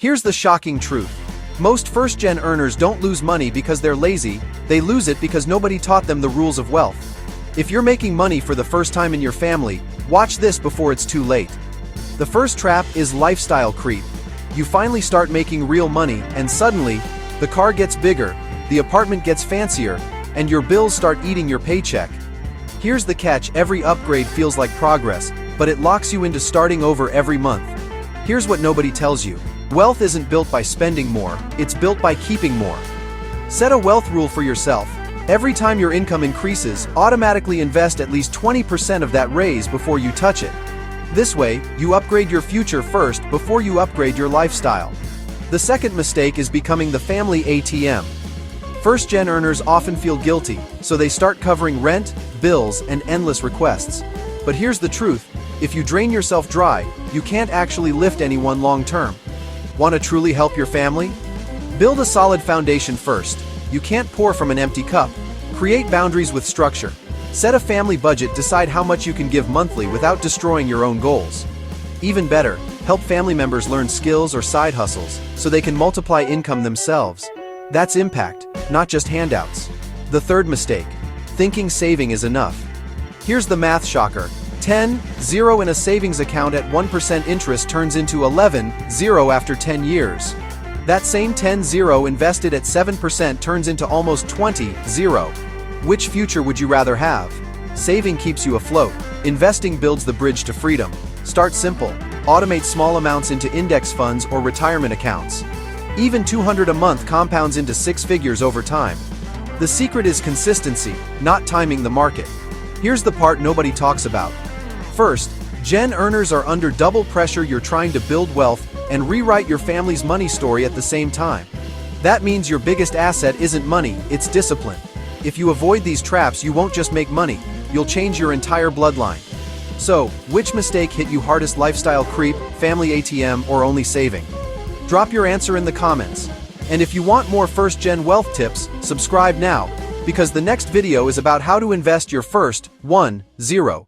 Here's the shocking truth. Most first-gen earners don't lose money because they're lazy, they lose it because nobody taught them the rules of wealth. If you're making money for the first time in your family, watch this before it's too late. The first trap is lifestyle creep. You finally start making real money, and suddenly, the car gets bigger, the apartment gets fancier, and your bills start eating your paycheck. Here's the catch: every upgrade feels like progress, but it locks you into starting over every month. Here's what nobody tells you. Wealth isn't built by spending more, it's built by keeping more. Set a wealth rule for yourself. Every time your income increases, automatically invest at least 20% of that raise before you touch it. This way, you upgrade your future first before you upgrade your lifestyle. The second mistake is becoming the family ATM. First-gen earners often feel guilty, so they start covering rent, bills, and endless requests. But here's the truth: if you drain yourself dry, you can't actually lift anyone long-term. Want to truly help your family? Build a solid foundation first. You can't pour from an empty cup. Create boundaries with structure. Set a family budget, decide how much you can give monthly without destroying your own goals. Even better, help family members learn skills or side hustles, so they can multiply income themselves. That's impact, not just handouts. The third mistake: thinking saving is enough. Here's the math shocker. 10-0 in a savings account at 1% interest turns into 11-0 after 10 years. That same 10-0 invested at 7% turns into almost 20-0. Which future would you rather have? Saving keeps you afloat. Investing builds the bridge to freedom. Start simple. Automate small amounts into index funds or retirement accounts. Even $200 a month compounds into six figures over time. The secret is consistency, not timing the market. Here's the part nobody talks about. First, Gen earners are under double pressure. You're trying to build wealth and rewrite your family's money story at the same time. That means your biggest asset isn't money, it's discipline. If you avoid these traps, you won't just make money, you'll change your entire bloodline. So, which mistake hit you hardest: lifestyle creep, family ATM, or only saving? Drop your answer in the comments. And if you want more first-gen wealth tips, subscribe now, because the next video is about how to invest your first 1-0